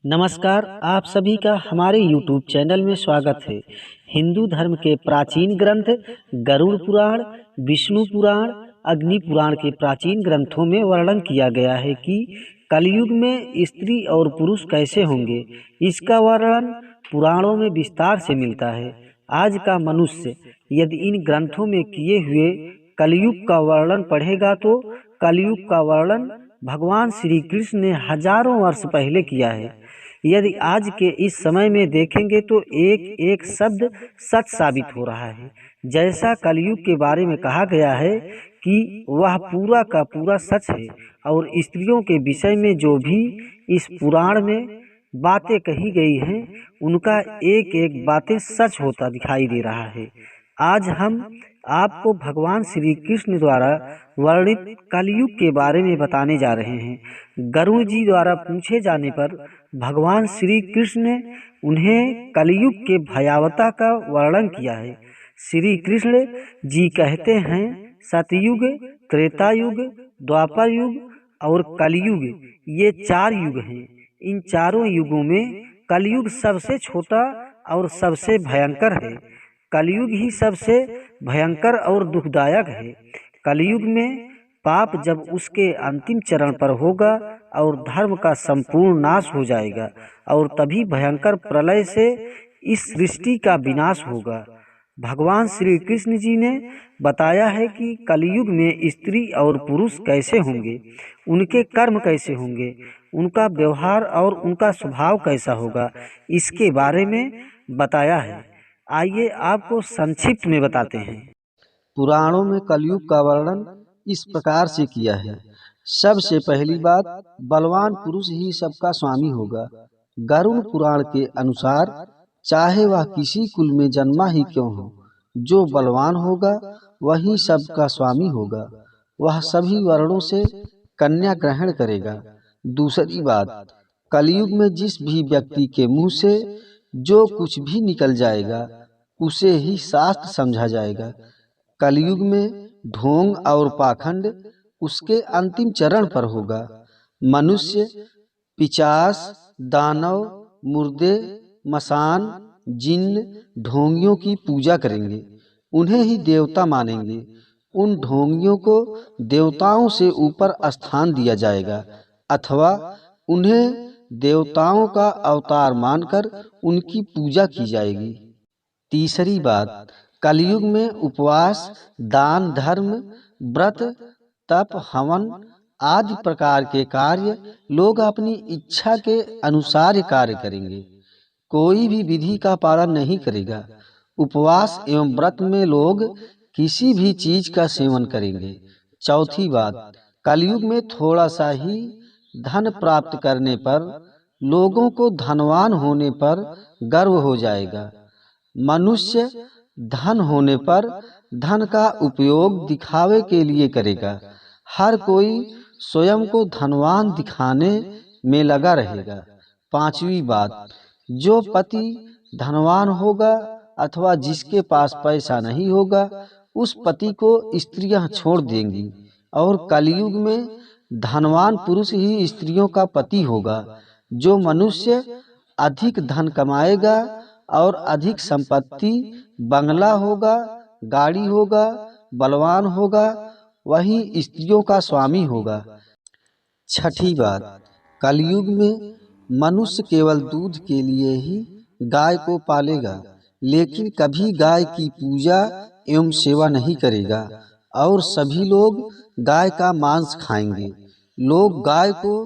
नमस्कार, आप सभी का हमारे YouTube चैनल में स्वागत है। हिंदू धर्म के प्राचीन ग्रंथ गरुड़ पुराण, विष्णु पुराण, अग्नि पुराण के प्राचीन ग्रंथों में वर्णन किया गया है कि कलयुग में स्त्री और पुरुष कैसे होंगे। इसका वर्णन पुराणों में विस्तार से मिलता है। आज का मनुष्य यदि इन ग्रंथों में किए हुए कलयुग का वर्णन पढ़ेगा तो कलयुग का वर्णन भगवान श्री कृष्ण ने हजारों वर्ष पहले किया है। यदि आज के इस समय में देखेंगे तो एक एक शब्द सच साबित हो रहा है। जैसा कलयुग के बारे में कहा गया है कि वह पूरा का पूरा सच है, और स्त्रियों के विषय में जो भी इस पुराण में बातें कही गई हैं उनका एक एक बातें सच होता दिखाई दे रहा है। आज हम आपको भगवान श्री कृष्ण द्वारा वर्णित कलयुग के बारे में बताने जा रहे हैं। गरुड़ जी द्वारा पूछे जाने पर भगवान श्री कृष्ण ने उन्हें कलयुग के भयावता का वर्णन किया है। श्री कृष्ण जी कहते हैं, सतयुग, त्रेता युग, द्वापर युग और कलयुग, ये 4 युग हैं। इन चारों युगों में कलयुग सबसे छोटा और सबसे भयंकर है। कलयुग ही सबसे भयंकर और दुखदायक है। कलयुग में पाप जब उसके अंतिम चरण पर होगा और धर्म का संपूर्ण नाश हो जाएगा, और तभी भयंकर प्रलय से इस सृष्टि का विनाश होगा। भगवान श्री कृष्ण जी ने बताया है कि कलयुग में स्त्री और पुरुष कैसे होंगे, उनके कर्म कैसे होंगे, उनका व्यवहार और उनका स्वभाव कैसा होगा, इसके बारे में बताया है। आइए आपको संक्षिप्त में बताते हैं। पुराणों में कलयुग का वर्णन इस प्रकार से किया है। सबसे पहली बात, बलवान पुरुष ही सबका स्वामी होगा। गरुड़ पुराण के अनुसार चाहे वह किसी कुल में जन्मा ही क्यों हो, जो बलवान होगा वही सबका स्वामी होगा। वह सभी वर्णों से कन्या ग्रहण करेगा। दूसरी बात, कलयुग में जिस भी व्यक्ति के मुंह से जो कुछ भी निकल जाएगा उसे ही शास्त्र समझा जाएगा। कलयुग में ढोंग और पाखंड उसके अंतिम चरण पर होगा। मनुष्य पिशाच, दानव, मुर्दे, मसान, जिन्न, ढोंगियों की पूजा करेंगे, उन्हें ही देवता मानेंगे। उन ढोंगियों को देवताओं से ऊपर स्थान दिया जाएगा, अथवा उन्हें देवताओं का अवतार मानकर उनकी पूजा की जाएगी। तीसरी बात, कलयुग में उपवास, दान, धर्म, व्रत, तप, हवन आदि प्रकार के कार्य लोग अपनी इच्छा के अनुसार कार्य करेंगे। कोई भी विधि का पालन नहीं करेगा। उपवास एवं व्रत में लोग किसी भी चीज का सेवन करेंगे। चौथी बात, कलयुग में थोड़ा सा ही धन प्राप्त करने पर लोगों को धनवान होने पर गर्व हो जाएगा। मनुष्य धन होने पर धन का उपयोग दिखावे के लिए करेगा। हर कोई स्वयं को धनवान दिखाने में लगा रहेगा। पांचवी बात, जो पति धनवान होगा अथवा जिसके पास पैसा नहीं होगा उस पति को स्त्रियां छोड़ देंगी, और कलयुग में धनवान पुरुष ही स्त्रियों का पति होगा। जो मनुष्य अधिक धन कमाएगा और अधिक संपत्ति, बंगला होगा, गाड़ी होगा, बलवान होगा, वही स्त्रियों का स्वामी होगा। छठी बात, कलयुग में मनुष्य केवल दूध के लिए ही गाय को पालेगा, लेकिन कभी गाय की पूजा एवं सेवा नहीं करेगा, और सभी लोग गाय का मांस खाएंगे। लोग गाय को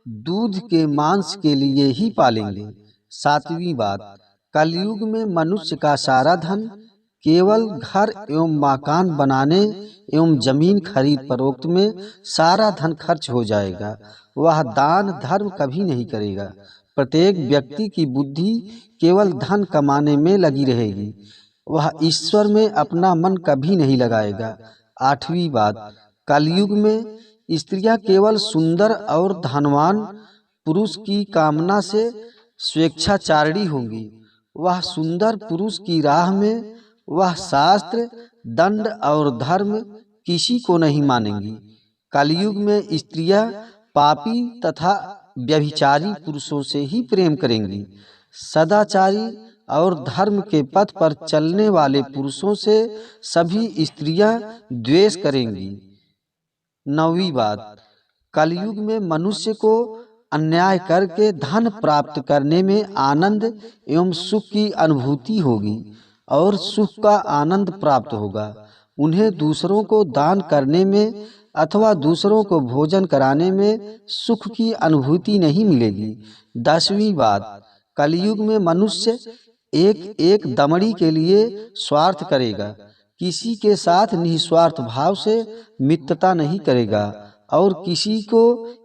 दूध के मांस के लिए ही पालेंगे। सातवीं बात, कलयुग में मनुष्य का सारा धन केवल घर एवं मकान बनाने एवं जमीन खरीद फरोख्त में सारा धन खर्च हो जाएगा। वह दान धर्म कभी नहीं करेगा। प्रत्येक व्यक्ति की बुद्धि केवल धन कमाने में लगी रहेगी। वह ईश्वर में अपना मन कभी नहीं लगाएगा। आठवीं बात, कलयुग में स्त्रियां केवल सुंदर और धनवान पुरुष की कामना से स्वेच्छाचारिणी होंगी। वह सुंदर पुरुष की राह में वह शास्त्र, दंड और धर्म किसी को नहीं मानेंगी। कलयुग में स्त्रियां पापी तथा व्यभिचारी पुरुषों से ही प्रेम करेंगी। सदाचारी और धर्म के पथ पर चलने वाले पुरुषों से सभी स्त्रियां द्वेष करेंगी। 9वीं बात, कलयुग में मनुष्य को अन्याय करके धन प्राप्त करने में आनंद एवं सुख की अनुभूति होगी और सुख का आनंद प्राप्त होगा। उन्हें दूसरों को दान करने में अथवा दूसरों को भोजन कराने में सुख की अनुभूति नहीं मिलेगी। 10वीं बात, कलयुग में मनुष्य एक एक दमड़ी के लिए स्वार्थ करेगा, किसी के साथ निस्वार्थ भाव से मित्रता नहीं करेगा और किसी को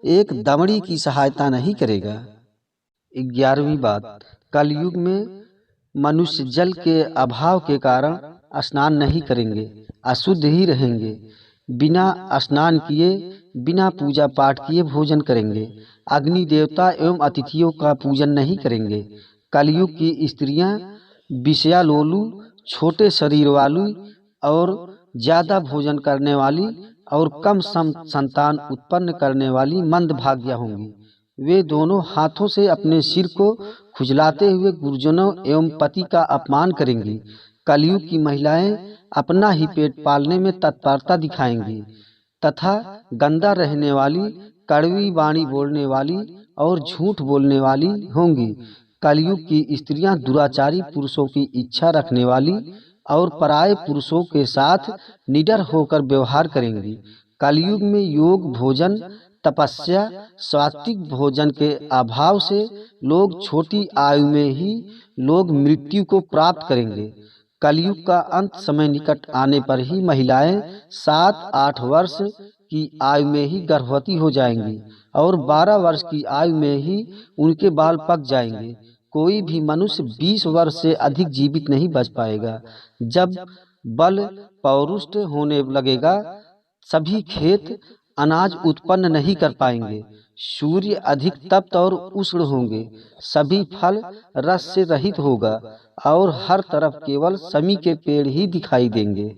एक दमड़ी की सहायता नहीं करेगा। 11वीं बात, कलयुग में मनुष्य जल के अभाव के कारण स्नान नहीं करेंगे, अशुद्ध ही रहेंगे। बिना स्नान किए, बिना पूजा पाठ किए भोजन करेंगे। अग्नि देवता एवं अतिथियों का पूजन नहीं करेंगे। कलयुग की स्त्रियां विषयालोलु, छोटे शरीर वाली और ज्यादा भोजन करने वाली और कम संतान उत्पन्न करने वाली मंदभाग्या होंगी। वे दोनों हाथों से अपने सिर को खुजलाते हुए गुरुजनों एवं पति का अपमान करेंगी। कलयुग की महिलाएं अपना ही पेट पालने में तत्परता दिखाएंगी तथा गंदा रहने वाली, कड़वी वाणी बोलने वाली और झूठ बोलने वाली होंगी। कलयुग की स्त्रियां दुराचारी पुरुषों की इच्छा रखने वाली और पराये पुरुषों के साथ निडर होकर व्यवहार करेंगी। कलयुग में योग भोजन, तपस्या, सात्विक भोजन के अभाव से लोग छोटी आयु में ही लोग मृत्यु को प्राप्त करेंगे। कलयुग का अंत समय निकट आने पर ही महिलाएं 7-8 वर्ष की आयु में ही गर्भवती हो जाएंगी और 12 वर्ष की आयु में ही उनके बाल पक जाएंगे। कोई भी मनुष्य 20 वर्ष से अधिक जीवित नहीं बच पाएगा। जब बल पौरुष होने लगेगा, सभी खेत अनाज उत्पन्न नहीं कर पाएंगे। सूर्य अधिक तप्त और उष्ण होंगे। सभी फल रस से रहित होगा और हर तरफ केवल समी के पेड़ ही दिखाई देंगे।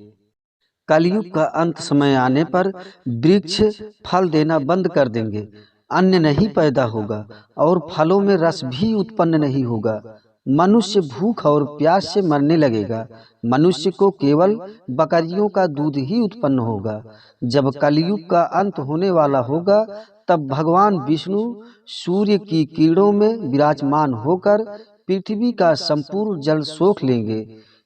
कलयुग का अंत समय आने पर वृक्ष फल देना बंद कर देंगे, अन्न नहीं पैदा होगा और फलों में रस भी उत्पन्न नहीं होगा। मनुष्य भूख और प्यास से मरने लगेगा। मनुष्य को केवल बकरियों का दूध ही उत्पन्न होगा। जब कलयुग का अंत होने वाला होगा, तब भगवान विष्णु सूर्य की किरणों में विराजमान होकर पृथ्वी का संपूर्ण जल सोख लेंगे।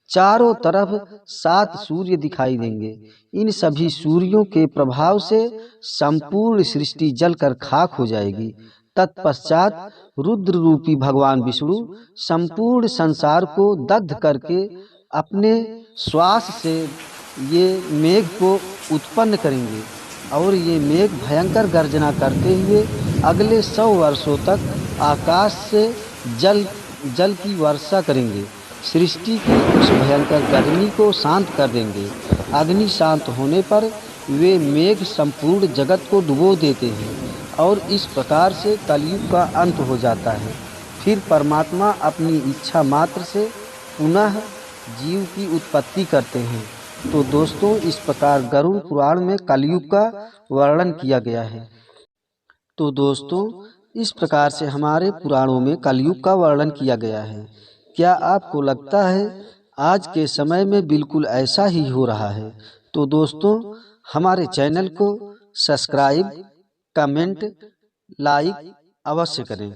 चारों तरफ 7 सूर्य दिखाई देंगे। इन सभी सूर्यों के प्रभाव से संपूर्ण सृष्टि जलकर खाक हो जाएगी। तत्पश्चात रुद्र रूपी भगवान विष्णु संपूर्ण संसार को दग्ध करके अपने श्वास से ये मेघ को उत्पन्न करेंगे और ये मेघ भयंकर गर्जना करते हुए अगले 100 वर्षों तक आकाश से जल की वर्षा करेंगे। सृष्टि की उस भयंकर गर्मी को शांत कर देंगे। अग्नि शांत होने पर वे मेघ संपूर्ण जगत को डुबो देते हैं और इस प्रकार से कलयुग का अंत हो जाता है। फिर परमात्मा अपनी इच्छा मात्र से पुनः जीव की उत्पत्ति करते हैं। तो दोस्तों, इस प्रकार गरुड़ पुराण में कलयुग का वर्णन किया गया है। तो दोस्तों, इस प्रकार से हमारे पुराणों में कलयुग का वर्णन किया गया है। क्या आपको लगता है आज के समय में बिल्कुल ऐसा ही हो रहा है? तो दोस्तों, हमारे चैनल को सब्सक्राइब, कमेंट, लाइक अवश्य करें।